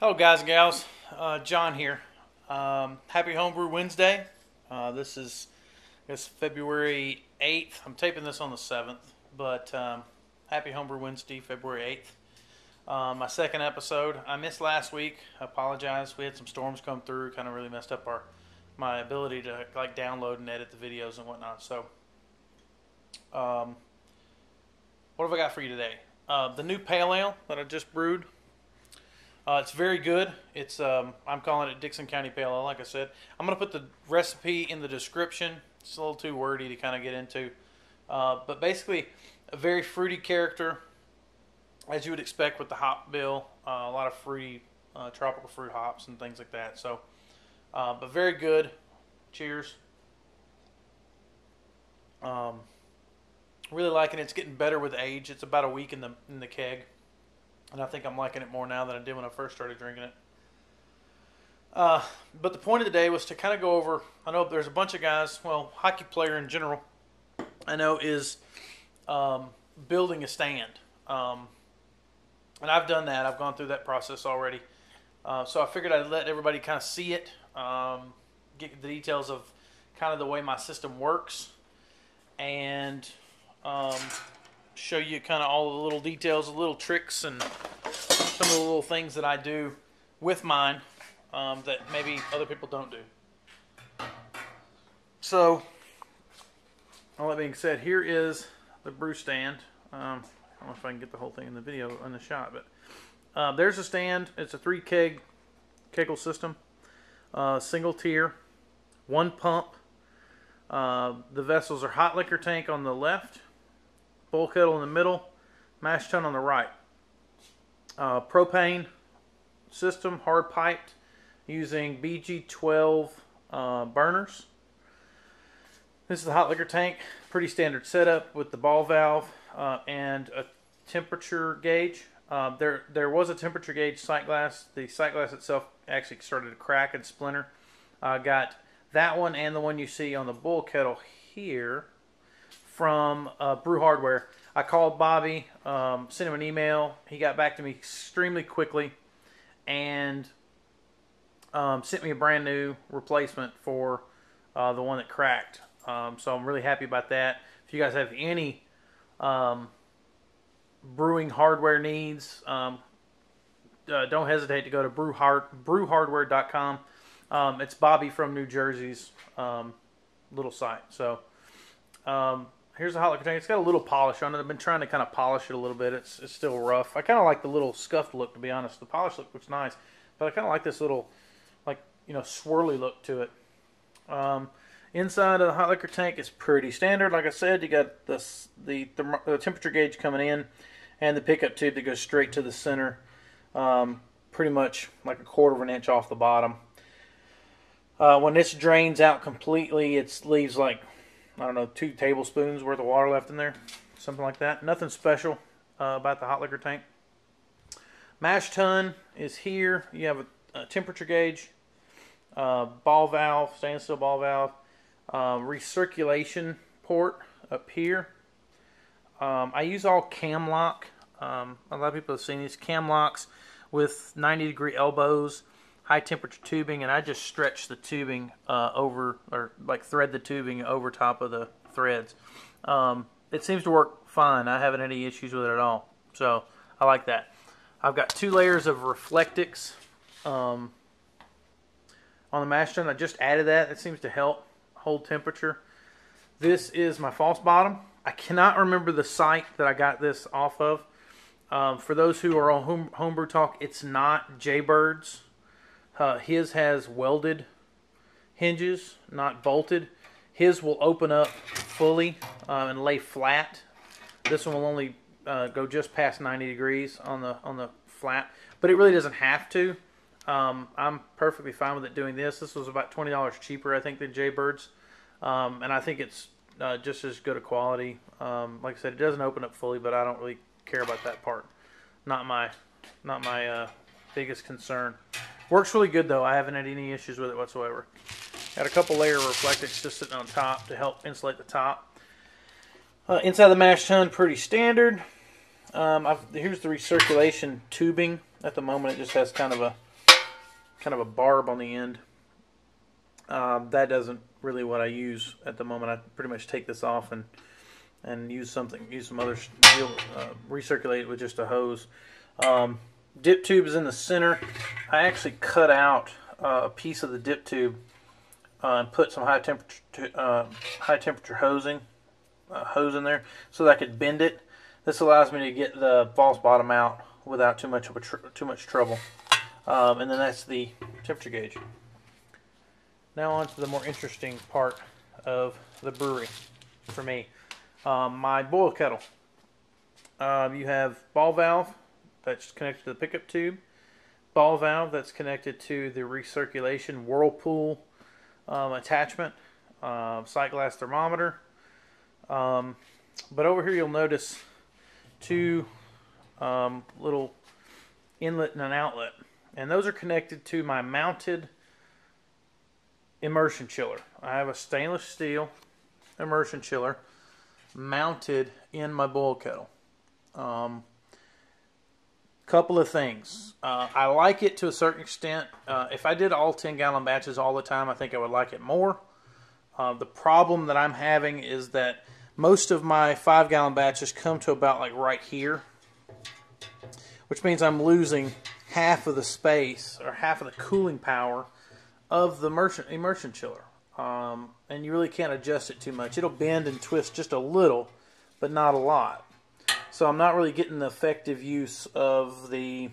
Hello guys and gals, John here. Happy Homebrew Wednesday. This is, I guess, February 8th. I'm taping this on the 7th, but happy Homebrew Wednesday, February 8th. My second episode. I missed last week. I apologize. We had some storms come through, kind of really messed up my ability to like download and edit the videos and whatnot. So, what have I got for you today? The new pale ale that I just brewed. It's very good. It's I'm calling it Dickson County Pale Ale, like I said. I'm going to put the recipe in the description. It's a little too wordy to kind of get into. But basically, a very fruity character, as you would expect with the hop bill. A lot of fruity, tropical fruit hops and things like that. So, but very good. Cheers. Really liking it. It's getting better with age. It's about a week in the keg. And I think I'm liking it more now than I did when I first started drinking it. But the point of the day was to kind of go over, I know there's a bunch of guys, well, hockey player in general, I know is building a stand. And I've done that. I've gone through that process already. So I figured I'd let everybody kind of see it, get the details of kind of the way my system works, and show you kind of all the little details, the little tricks, and some of the little things that I do with mine that maybe other people don't do. So, all that being said, here is the brew stand. I don't know if I can get the whole thing in the video in the shot, but there's a stand. It's a 3 keggle system, single tier, 1 pump. The vessels are hot liquor tank on the left, bowl kettle in the middle, mash tun on the right. Propane system, hard piped, using BG12 burners. This is the hot liquor tank, pretty standard setup with the ball valve and a temperature gauge. There was a temperature gauge sight glass. The sight glass itself actually started to crack and splinter. Got that one and the one you see on the bowl kettle here from Brew Hardware. I called Bobby, sent him an email. He got back to me extremely quickly and sent me a brand new replacement for the one that cracked. So I'm really happy about that. If you guys have any brewing hardware needs, don't hesitate to go to brewhardware.com. It's Bobby from New Jersey's little site. So here's the hot liquor tank. It's got a little polish on it. I've been trying to kind of polish it a little bit. It's still rough. I kind of like the little scuffed look, to be honest. The polish look looks nice, but I kind of like this little, like, you know, swirly look to it. Inside of the hot liquor tank is pretty standard. Like I said, you got the temperature gauge coming in and the pickup tube that goes straight to the center, pretty much like a 1/4 of an inch off the bottom. When this drains out completely, it leaves like, I don't know, 2 tablespoons worth of water left in there. Something like that. Nothing special about the hot liquor tank. Mash tun is here. You have a temperature gauge, ball valve, stainless steel ball valve, recirculation port up here. I use all cam lock. A lot of people have seen these cam locks with 90-degree elbows, high temperature tubing, and I just stretch the tubing over, or like thread the tubing over top of the threads. It seems to work fine. I haven't had any issues with it at all, so I like that. I've got 2 layers of Reflectix on the mash tun. I just added that. It seems to help hold temperature. This is my false bottom. I cannot remember the site that I got this off of. For those who are on Homebrew Talk, it's not Jaybird's. His has welded hinges, not bolted. His will open up fully and lay flat. This one will only go just past 90 degrees on the flat, but it really doesn't have to. I'm perfectly fine with it doing this. This was about $20 cheaper, I think, than Jaybird's, and I think it's just as good a quality. Like I said, it doesn't open up fully, but I don't really care about that part. Not my biggest concern. Works really good though. I haven't had any issues with it whatsoever. Got a couple layer of Reflectix just sitting on top to help insulate the top. Inside the mash tun, pretty standard. Here's the recirculation tubing. At the moment, it just has kind of kind of a barb on the end. That doesn't really what I use at the moment. I pretty much take this off and use some other deal, recirculate it with just a hose. Dip tube is in the center. I actually cut out a piece of the dip tube and put some high temperature hose in there so that I could bend it. This allows me to get the false bottom out without too much trouble. And then that's the temperature gauge. Now on to the more interesting part of the brewery for me. My boil kettle. You have ball valve that's connected to the pickup tube. Ball valve that's connected to the recirculation whirlpool attachment. Sight glass thermometer. But over here you'll notice two little inlet and an outlet. And those are connected to my mounted immersion chiller. I have a stainless steel immersion chiller mounted in my boil kettle. Couple of things. I like it to a certain extent. If I did all 10-gallon batches all the time, I think I would like it more. The problem that I'm having is that most of my 5-gallon batches come to about like right here, which means I'm losing half of the space or half of the cooling power of the immersion chiller. And you really can't adjust it too much. It'll bend and twist just a little, but not a lot. So I'm not really getting the effective use of the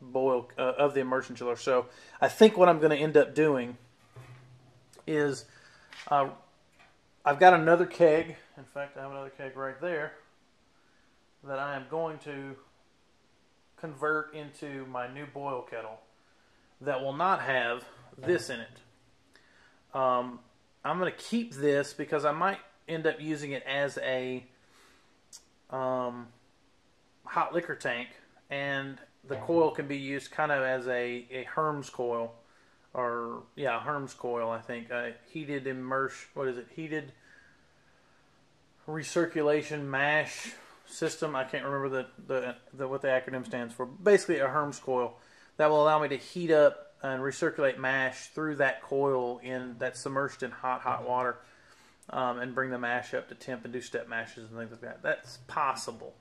immersion chiller. So I think what I'm going to end up doing is I've got another keg. In fact, I have another keg right there that I am going to convert into my new boil kettle that will not have this in it. I'm going to keep this because I might end up using it as a hot liquor tank, and the coil can be used kind of as a Herms coil, or yeah, Herms coil. I think heated heated recirculation mash system. I can't remember what the acronym stands for. Basically, a Herms coil that will allow me to heat up and recirculate mash through that coil that's submerged in hot water, and bring the mash up to temp and do step mashes and things like that. That's possible.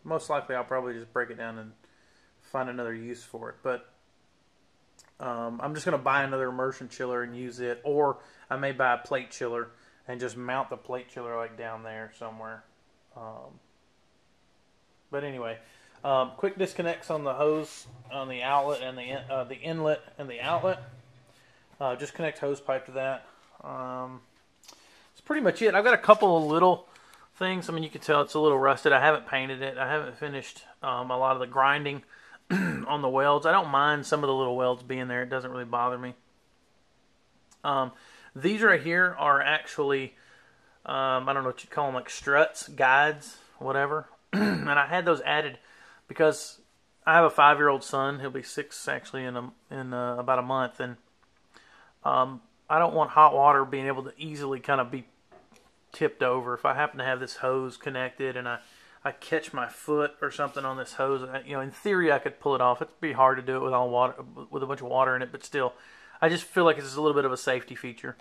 Most likely, I'll probably just break it down and find another use for it. But I'm just going to buy another immersion chiller and use it, or I may buy a plate chiller and just mount the plate chiller like down there somewhere. But anyway, quick disconnects on the hose, on the outlet and the inlet and the outlet. Just connect hose pipe to that. That's pretty much it. I've got a couple of little things. I mean, you can tell it's a little rusted. I haven't painted it. I haven't finished a lot of the grinding on the welds. I don't mind some of the little welds being there. It doesn't really bother me. These right here are actually, I don't know what you'd call them, like struts, guides, whatever. And I had those added because I have a 5-year-old son. He'll be 6 actually in about a month, and I don't want hot water being able to easily kind of be tipped over. If I happen to have this hose connected and I catch my foot or something on this hose, in theory I could pull it off. It'd be hard to do it with all water, with a bunch of water in it, but still, I just feel like it's a little bit of a safety feature.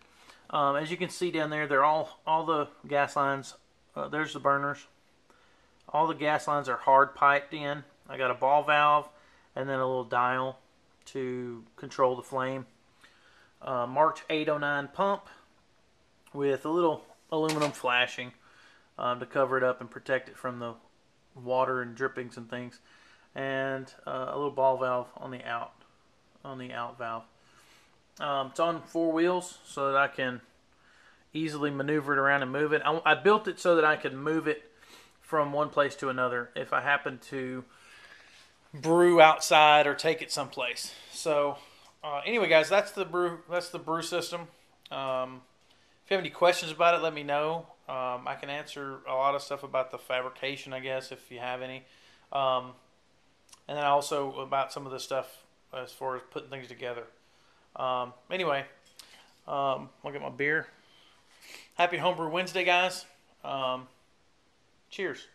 As you can see down there, they're all the gas lines. There's the burners. All the gas lines are hard piped in. I got a ball valve and then a little dial to control the flame. March 809 pump with a little aluminum flashing to cover it up and protect it from the water and drippings and things, and a little ball valve on the out valve. It's on 4 wheels so that I can easily maneuver it around and move it. I built it so that I could move it from one place to another if I happen to brew outside or take it someplace. So anyway, guys, that's the brew system. If you have any questions about it, let me know. I can answer a lot of stuff about the fabrication, I guess, if you have any. And then also about some of the stuff as far as putting things together. Anyway, I'll get my beer. Happy Homebrew Wednesday, guys. Cheers.